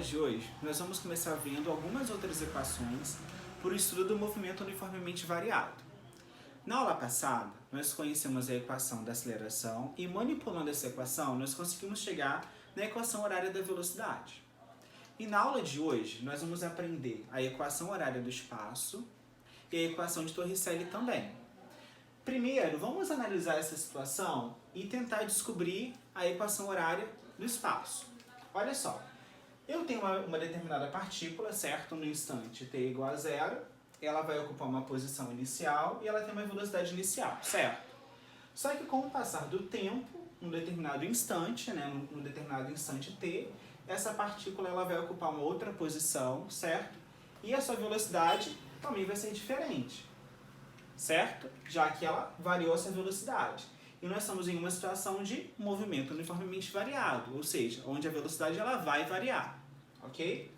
de hoje, nós vamos começar vendo algumas outras equações por estudo do movimento uniformemente variado. Na aula passada, nós conhecemos a equação da aceleração e, manipulando essa equação, nós conseguimos chegar na equação horária da velocidade. E na aula de hoje, nós vamos aprender a equação horária do espaço e a equação de Torricelli também. Primeiro, vamos analisar essa situação e tentar descobrir a equação horária do espaço. Olha só, eu tenho uma determinada partícula, certo? No instante t igual a zero, ela vai ocupar uma posição inicial e ela tem uma velocidade inicial, certo? Só que com o passar do tempo, num determinado instante, num determinado instante t, essa partícula ela vai ocupar uma outra posição, certo? E a sua velocidade também vai ser diferente, certo? Já que ela variou essa velocidade. E nós estamos em uma situação de movimento uniformemente variado, ou seja, onde a velocidade ela vai variar, ok?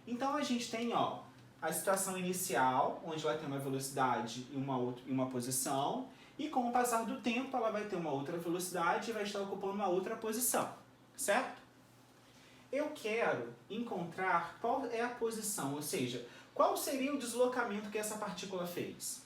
Então a gente tem a situação inicial, onde ela tem uma velocidade e uma posição, e com o passar do tempo ela vai ter uma outra velocidade e vai estar ocupando uma outra posição, certo? Eu quero encontrar qual é a posição, ou seja, qual seria o deslocamento que essa partícula fez.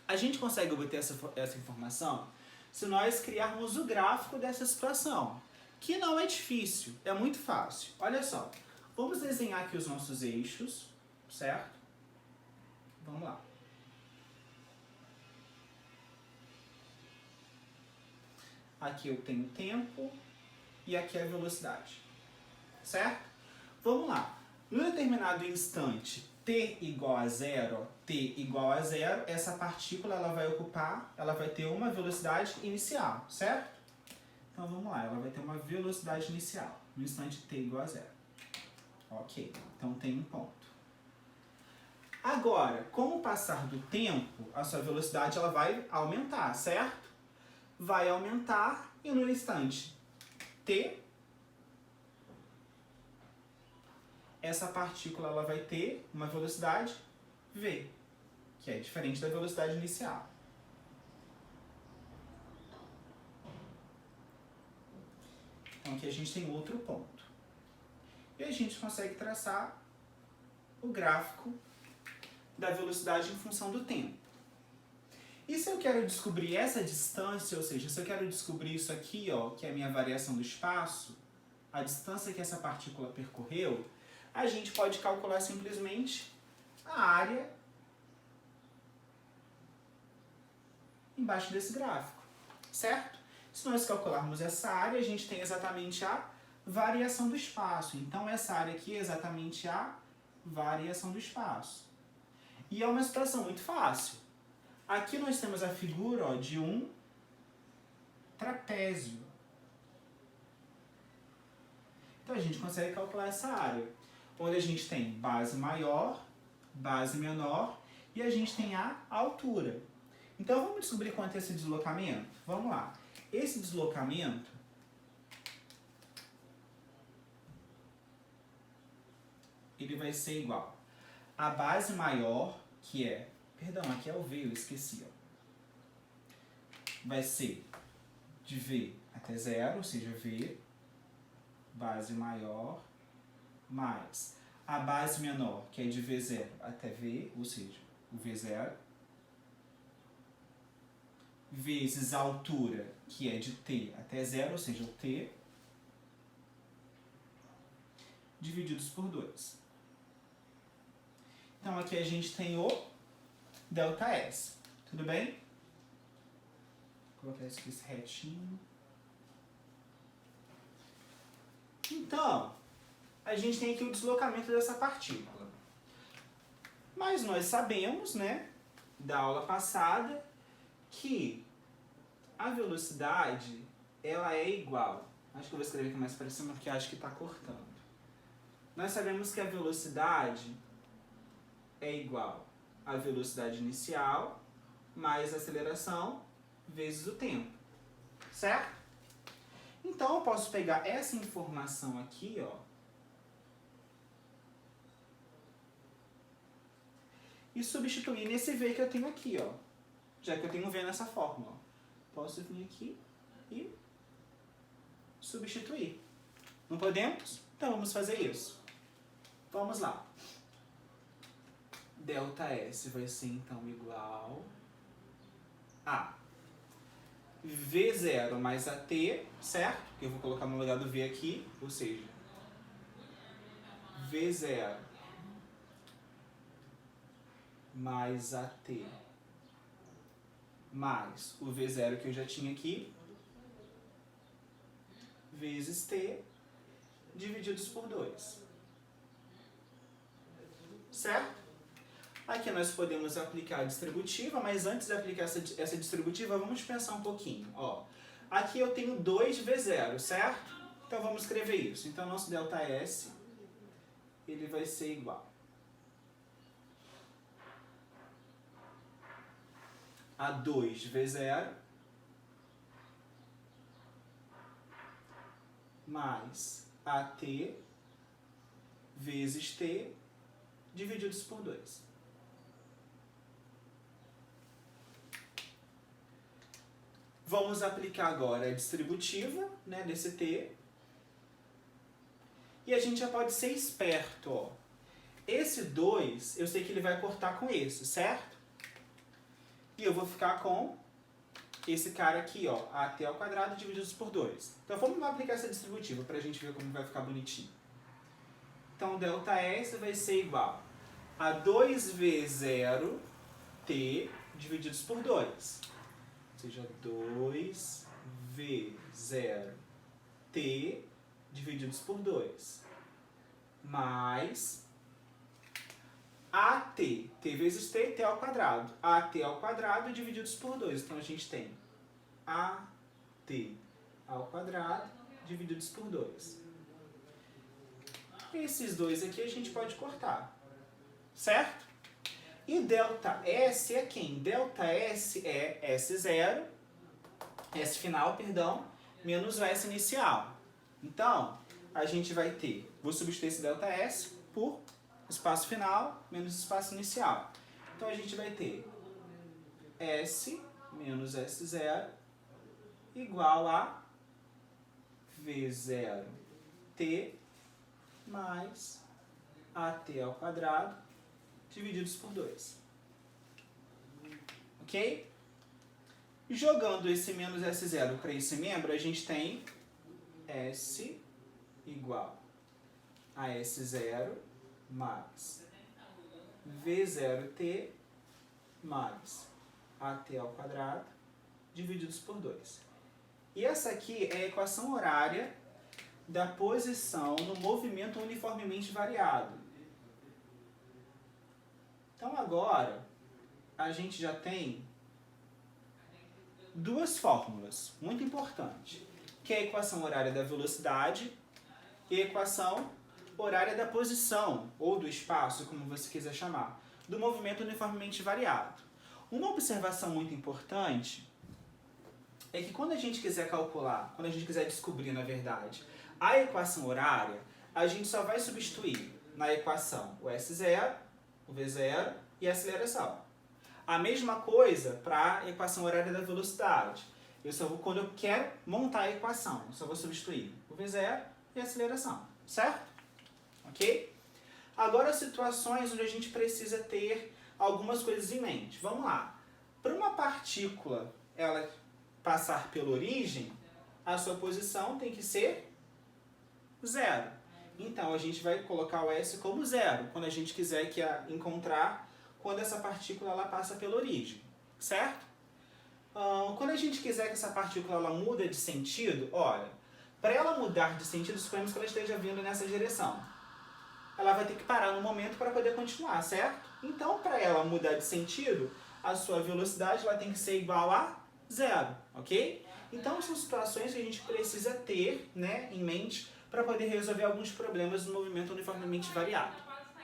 A gente consegue obter essa informação se nós criarmos o gráfico dessa situação, que não é difícil, é muito fácil. Olha só, vamos desenhar aqui os nossos eixos, certo? Vamos lá. Aqui eu tenho tempo e aqui a velocidade, certo? Vamos lá. No determinado instante t igual a zero, essa partícula ela vai ter uma velocidade inicial, certo? Então vamos lá, ela vai ter uma velocidade inicial no instante t igual a zero. Ok, então tem um ponto. Agora, com o passar do tempo, a sua velocidade ela vai aumentar, certo? Vai aumentar e no instante t, essa partícula ela vai ter uma velocidade v, que é diferente da velocidade inicial. Então aqui a gente tem outro ponto. E a gente consegue traçar o gráfico da velocidade em função do tempo. E se eu quero descobrir essa distância, ou seja, se eu quero descobrir isso aqui, que é a minha variação do espaço, a distância que essa partícula percorreu, a gente pode calcular simplesmente a área embaixo desse gráfico, certo? Se nós calcularmos essa área, a gente tem exatamente a variação do espaço. Então, essa área aqui é exatamente a variação do espaço. E é uma situação muito fácil. Aqui nós temos a figura de um trapézio. Então, a gente consegue calcular essa área, onde a gente tem base maior, base menor e a gente tem a altura. Então, vamos descobrir quanto é esse deslocamento? Vamos lá. Esse deslocamento ele vai ser igual a base maior, que é... Perdão, aqui é o V, eu esqueci. Vai ser de V até zero, ou seja, V, base maior, mais a base menor, que é de V0 até V, ou seja, o V0, vezes a altura, que é de T até zero, ou seja, o T, divididos por 2. Então, aqui a gente tem o ΔS. Tudo bem? Vou colocar isso aqui retinho. Então, a gente tem aqui o deslocamento dessa partícula. Mas nós sabemos, da aula passada, que a velocidade, ela é igual. Acho que eu vou escrever aqui mais para cima, porque acho que está cortando. Nós sabemos que a velocidade é igual à velocidade inicial mais a aceleração vezes o tempo, certo? Então, eu posso pegar essa informação aqui, e substituir nesse V que eu tenho aqui, já que eu tenho V nessa fórmula. Posso vir aqui e substituir. Não podemos? Então vamos fazer isso. Vamos lá. ΔS vai ser então igual a V0 mais AT, certo? Que eu vou colocar no lugar do V aqui, ou seja, V0 mais AT mais o V0 que eu já tinha aqui, vezes T, divididos por 2. Certo? Aqui nós podemos aplicar a distributiva, mas antes de aplicar essa distributiva, vamos pensar um pouquinho. Ó, aqui eu tenho 2V0, certo? Então vamos escrever isso. Então nosso ΔS ele vai ser igual a 2V0 mais AT vezes T divididos por 2. Vamos aplicar agora a distributiva, né, desse T. E a gente já pode ser esperto, ó. Esse 2, eu sei que ele vai cortar com esse, certo? E eu vou ficar com esse cara aqui, ó, AT ao quadrado divididos por 2. Então vamos aplicar essa distributiva para a gente ver como vai ficar bonitinho. Então ΔS vai ser igual a 2V0T divididos por 2. Ou seja, 2V0T divididos por 2. Mais AT, T vezes T, T ao quadrado. AT ao quadrado divididos por 2. Então a gente tem AT ao quadrado divididos por 2. Esses dois aqui a gente pode cortar. Certo? E ΔS é quem? ΔS é S0, S final, perdão, menos o S inicial. Então, a gente vai ter, vou substituir esse ΔS por espaço final menos espaço inicial. Então, a gente vai ter S menos S0 igual a V0T mais AT ao quadrado divididos por 2. Ok? Jogando esse menos S0 para esse membro, a gente tem S igual a S0 mais V0T mais AT ao quadrado divididos por 2. E essa aqui é a equação horária da posição no movimento uniformemente variado. Então agora a gente já tem duas fórmulas muito importantes, que é a equação horária da velocidade e a equação horária da posição, ou do espaço, como você quiser chamar, do movimento uniformemente variado. Uma observação muito importante é que quando a gente quiser calcular, quando a gente quiser descobrir, na verdade, a equação horária, a gente só vai substituir na equação o S0, o V0 e a aceleração. A mesma coisa para a equação horária da velocidade. Eu só vou, quando eu quero montar a equação, eu só vou substituir o V0 e a aceleração, certo? Ok? Agora, situações onde a gente precisa ter algumas coisas em mente. Vamos lá. Para uma partícula ela passar pela origem, a sua posição tem que ser 0. Então, a gente vai colocar o S como 0, quando a gente quiser encontrar quando essa partícula ela passa pela origem, certo? Quando a gente quiser que essa partícula ela muda de sentido, olha, para ela mudar de sentido, suponhamos que ela esteja vindo nessa direção. Ela vai ter que parar no momento para poder continuar, certo? Então, para ela mudar de sentido, a sua velocidade ela tem que ser igual a 0, ok? Então, são situações que a gente precisa ter, né, em mente para poder resolver alguns problemas no movimento uniformemente variado,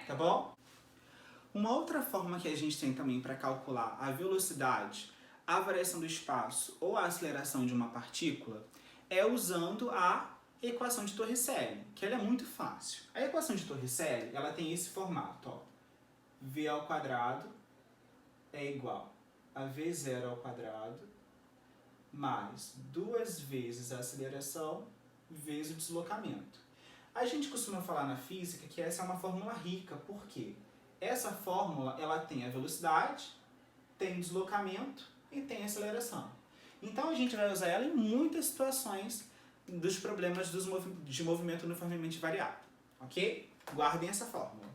tá bom? Uma outra forma que a gente tem também para calcular a velocidade, a variação do espaço ou a aceleração de uma partícula é usando a equação de Torricelli, que ela é muito fácil. A equação de Torricelli, ela tem esse formato, ó. V ao quadrado é igual a V0 ao quadrado mais 2 vezes a aceleração vezes o deslocamento. A gente costuma falar na física que essa é uma fórmula rica, por quê? Essa fórmula ela tem a velocidade, tem deslocamento e tem aceleração. Então a gente vai usar ela em muitas situações dos problemas de movimento uniformemente variado, ok? Guardem essa fórmula.